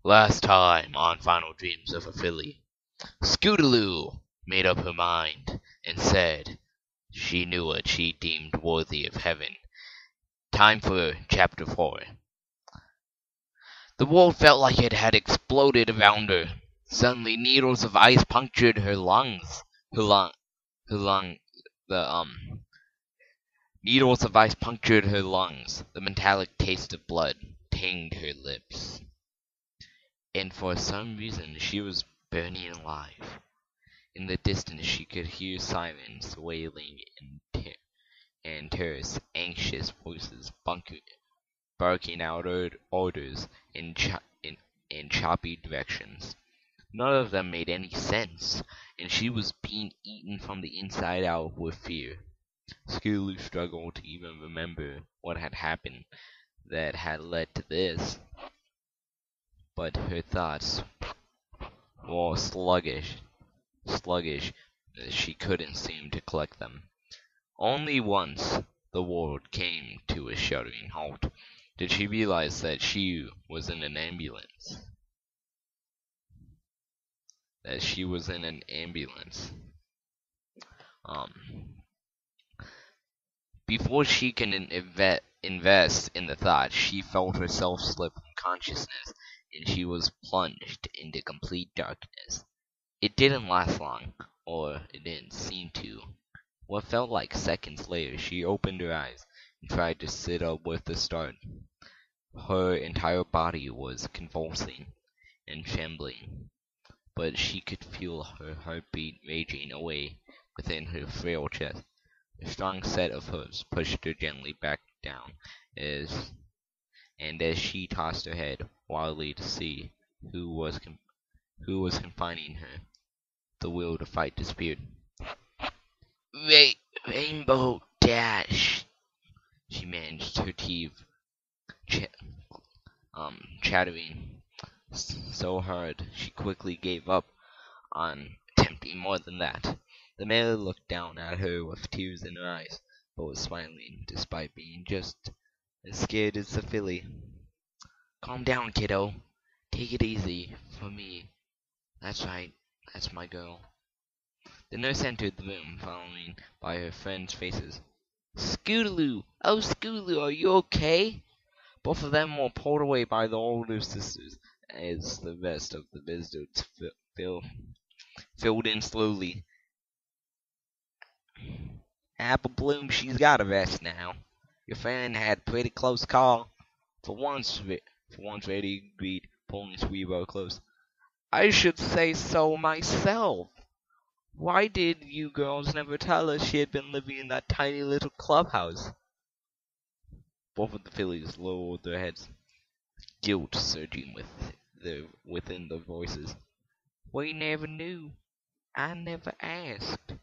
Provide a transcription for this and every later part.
Last time on Final Dreams of a Filly, Scootaloo made up her mind and said she knew what she deemed worthy of heaven. Time for Chapter 4. The world felt like it had exploded around her. Suddenly needles of ice punctured her lungs. Her lung, her lung, the needles of ice punctured her lungs. The metallic taste of blood tinged her lips. And for some reason she was burning alive. In the distance she could hear sirens wailing and terse, anxious voices barking out orders in choppy directions. None of them made any sense, and she was being eaten from the inside out with fear. Scootaloo struggled to even remember what had happened that had led to this, but her thoughts were sluggish, she couldn't seem to collect them. Only once the world came to a shuddering halt did she realize that she was in an ambulance. That she was in an ambulance. Before she can invest in the thought, she felt herself slip from consciousness, and she was plunged into complete darkness. It didn't last long, or it didn't seem to. What felt like seconds later, she opened her eyes and tried to sit up with a start. Her entire body was convulsing and trembling, but she could feel her heartbeat raging away within her frail chest. A strong set of hooves pushed her gently back down, and as she tossed her head wildly to see who was confining her, the will to fight disappeared. Rainbow Dash! She managed, her teeth chattering so hard she quickly gave up on attempting more than that. The man looked down at her with tears in her eyes, but was smiling despite being just as scared as the filly. Calm down, kiddo. Take it easy, for me. That's right, that's my girl. The nurse entered the room, followed by her friends' faces. Scootaloo! Oh, Scootaloo, are you okay? Both of them were pulled away by the older sisters, as the rest of the visitors filled in slowly. Apple Bloom, she's got a rest now. Your friend had a pretty close call. For once, Reddy agreed, pulling Sweebo close. I should say so myself. Why did you girls never tell us she had been living in that tiny little clubhouse? Both of the fillies lowered their heads, guilt surging within their voices. We never knew. I never asked.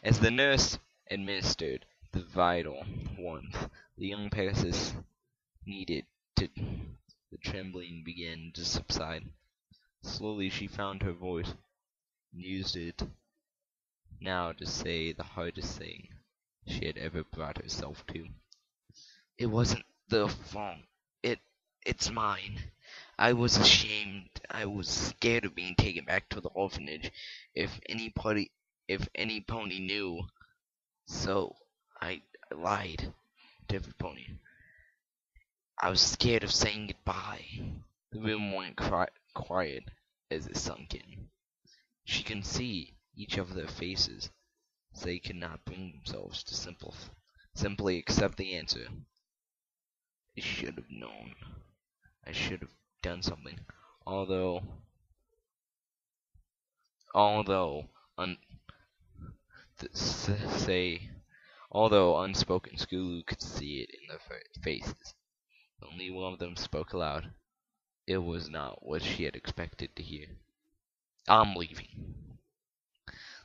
As the nurse administered the vital warmth the young Pegasus needed, the trembling began to subside. Slowly she found her voice, and used it now to say the hardest thing she had ever brought herself to. It wasn't their fault. It's mine. I was ashamed. I was scared of being taken back to the orphanage if any pony knew. So I lied to every pony. I was scared of saying goodbye. The room went quiet as it sunk in. She could see each of their faces. They could not bring themselves to simply accept the answer. I should have known. I should have done something. Although un- say, although unspoken, Scootaloo could see it in their faces. Only one of them spoke aloud. It was not what she had expected to hear. I'm leaving.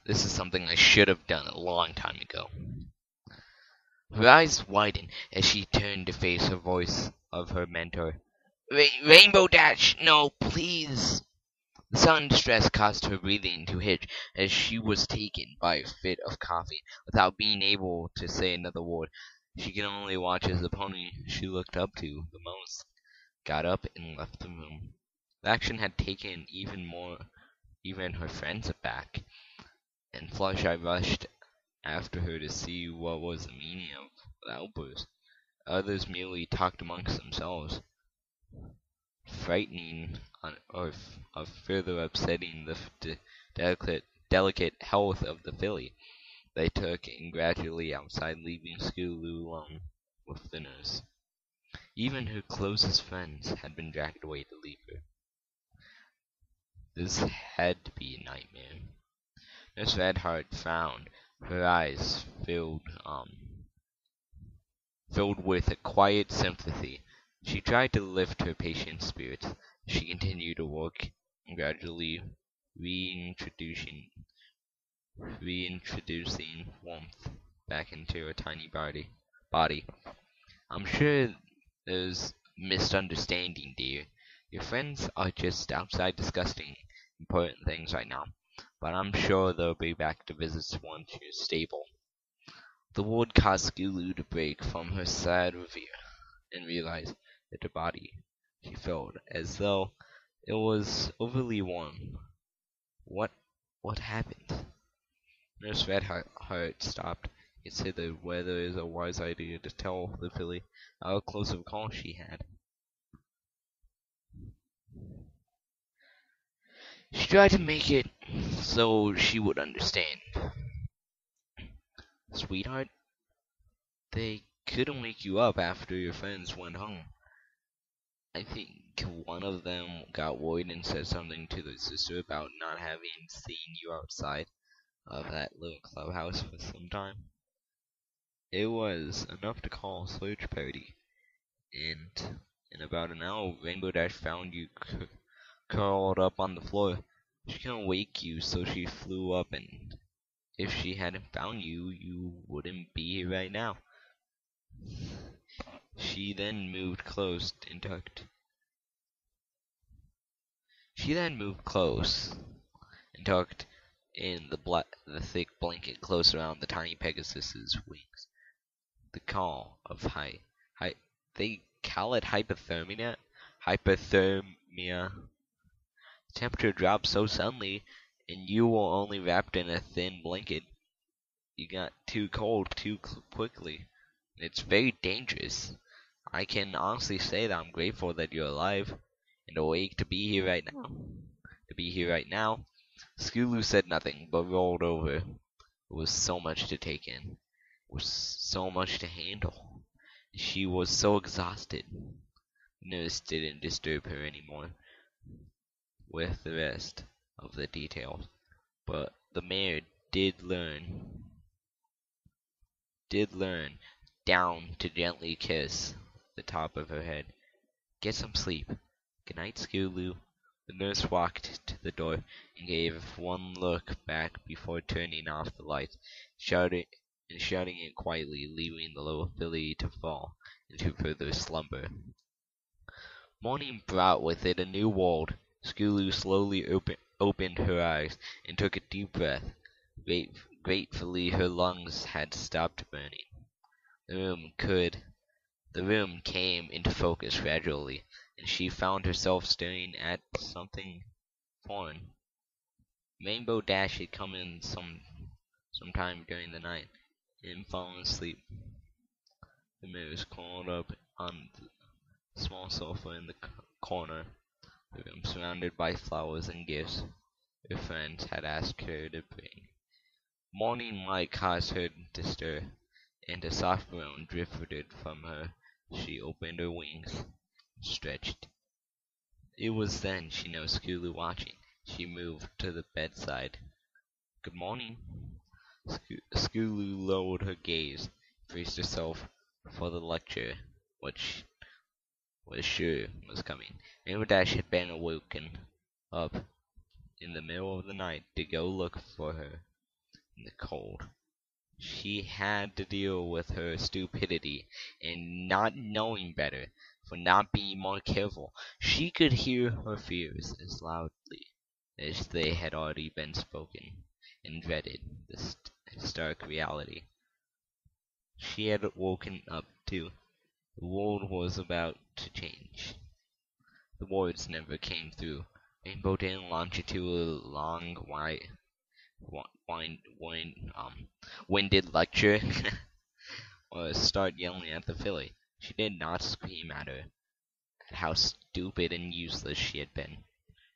This is something I should have done a long time ago. Her eyes widened as she turned to face the voice of her mentor. Rainbow Dash, no, please. The sudden distress caused her breathing to hitch as she was taken by a fit of coughing. Without being able to say another word, she could only watch as the pony she looked up to the most got up and left the room. The action had taken even her friends aback, and Fluttershy rushed after her to see what was the meaning of the outburst. Others merely talked amongst themselves, frightening or further upsetting the delicate health of the filly. They took in gradually outside, leaving Scootaloo alone with the nurse. Even her closest friends had been dragged away to leave her. This had to be a nightmare. Nurse Redheart frowned, her eyes filled with a quiet sympathy. She tried to lift her patient's spirits. She continued to work, gradually reintroducing warmth back into her tiny body. I'm sure there's misunderstanding, dear. Your friends are just outside discussing important things right now, but I'm sure they'll be back to visit once you're stable. The word caused Scootaloo to break from her sad reverie and realize that her body, she felt as though it was overly warm. What happened? Nurse Redheart stopped, considered whether it was a wise idea to tell the filly how close of a call she had. She tried to make it so she would understand. Sweetheart, they couldn't wake you up after your friends went home. I think one of them got worried and said something to their sister about not having seen you outside of that little clubhouse for some time. It was enough to call a search party, and in about an hour, Rainbow Dash found you curled up on the floor. She couldn't wake you, so she flew up, and if she hadn't found you, you wouldn't be here right now. She then moved close and tucked. In the thick blanket close around the tiny Pegasus's wings. The call of they call it hypothermia. Hypothermia. Temperature dropped so suddenly, and you were only wrapped in a thin blanket. You got too cold too quickly. It's very dangerous. I can honestly say that I'm grateful that you're alive and awake to be here right now. Scootaloo said nothing, but rolled over. It was so much to take in. It was so much to handle. She was so exhausted. Nurse didn't disturb her anymore with the rest of the details, but the mare did learn down to gently kiss the top of her head. Get some sleep. Good night, Scootaloo. The nurse walked to the door and gave one look back before turning off the lights, shouting it quietly, leaving the little filly to fall into further slumber. Morning brought with it a new world. Scootaloo slowly opened her eyes and took a deep breath. Gratefully, her lungs had stopped burning. The room came into focus gradually, and she found herself staring at something foreign. Rainbow Dash had come in sometime during the night and fallen asleep. The mirror was curled up on the small sofa in the corner. The room surrounded by flowers and gifts her friends had asked her to bring. Morning light caused her to stir, and a soft groan drifted from her. She opened her wings and stretched. It was then she noticed Scootaloo watching. She moved to the bedside. Good morning. Scootaloo lowered her gaze, braced herself for the lecture, which was sure was coming. Rainbow Dash had been awoken up in the middle of the night to go look for her in the cold. She had to deal with her stupidity and not knowing better, for not being more careful. She could hear her fears as loudly as they had already been spoken, and dreaded this stark reality. She had woken up too. The world was about to change. The words never came through. Rainbow didn't launch into a long, winded lecture or start yelling at the filly. She did not scream at her, at how stupid and useless she had been,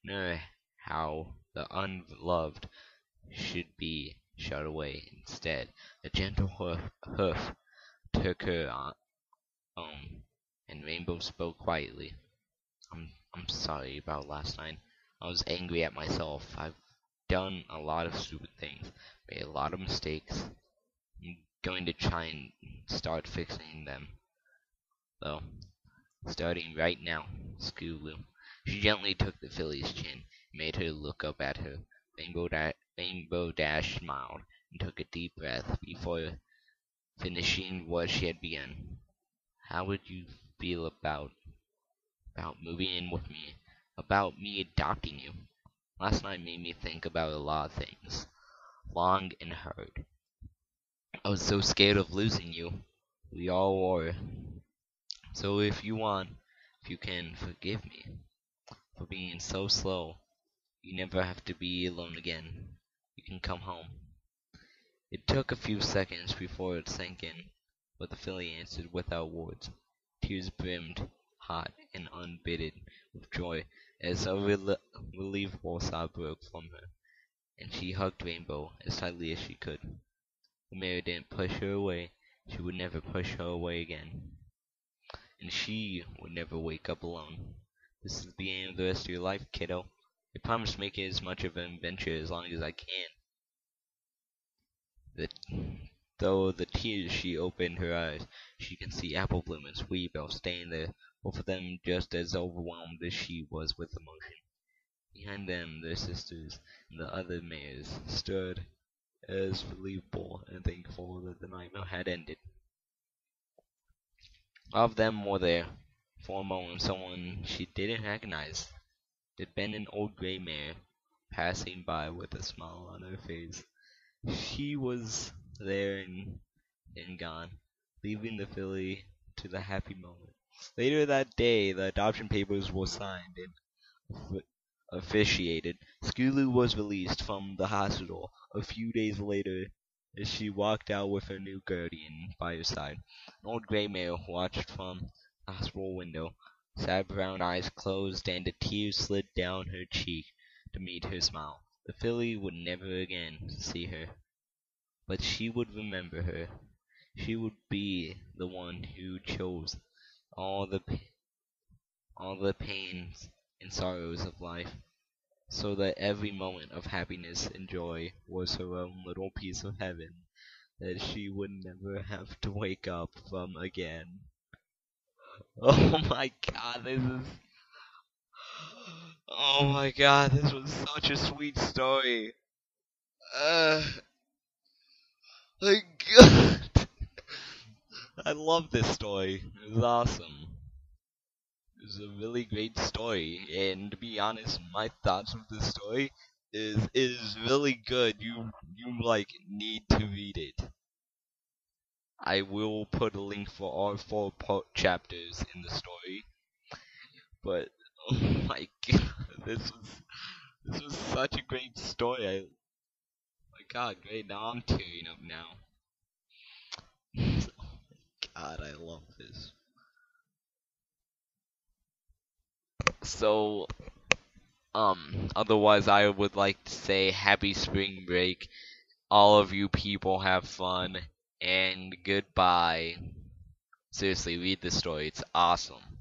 nor how the unloved should be shut away. Instead, a gentle hoof took her on, and Rainbow spoke quietly. I'm sorry about last night. I was angry at myself. I've done a lot of stupid things, made a lot of mistakes. I'm going to try and start fixing them, though. Starting right now, Scootaloo. She gently took the filly's chin, and made her look up at her. Rainbow Dash smiled and took a deep breath before finishing what she had begun. How would you feel about moving in with me? About me adopting you? Last night made me think about a lot of things, long and hard. I was so scared of losing you. We all were. So if you can, forgive me for being so slow. You never have to be alone again. You can come home. It took a few seconds before it sank in, but the filly answered without words. Tears brimmed, hot and unbidden with joy, as a relievable sob broke from her, and she hugged Rainbow as tightly as she could. The mare didn't push her away. She would never push her away again. And she would never wake up alone. This is the beginning of the rest of your life, kiddo. I promise to make it as much of an adventure as long as I can. Though the tears she opened her eyes, she could see Apple Bloom and Sweet Belle staying there, both of them just as overwhelmed as she was with emotion. Behind them, their sisters and the other mares stood as relievable and thankful that the nightmare had ended. Of them were there, for a moment, someone she didn't recognize. It had been an old gray mare, passing by with a smile on her face. She was there and gone, leaving the filly to the happy moment. Later that day, the adoption papers were signed and officiated. Scootaloo was released from the hospital a few days later as she walked out with her new guardian by her side. An old gray mare watched from the hospital window, sad brown eyes closed, and a tear slid down her cheek to meet her smile. The filly would never again see her, but she would remember her. She would be the one who chose all the pains and sorrows of life, so that every moment of happiness and joy was her own little piece of heaven that she would never have to wake up from again. Oh my god, oh my god, this was such a sweet story. My god. I love this story. It was awesome. It was a really great story, and to be honest, my thoughts of this story is really good. You like need to read it. I will put a link for all four chapters in the story. But oh my god, this was such a great story. My god, great. Now I'm tearing up now. Oh my god, I love this. So, otherwise I would like to say happy spring break. All of you people have fun, and goodbye. Seriously, read the story. It's awesome.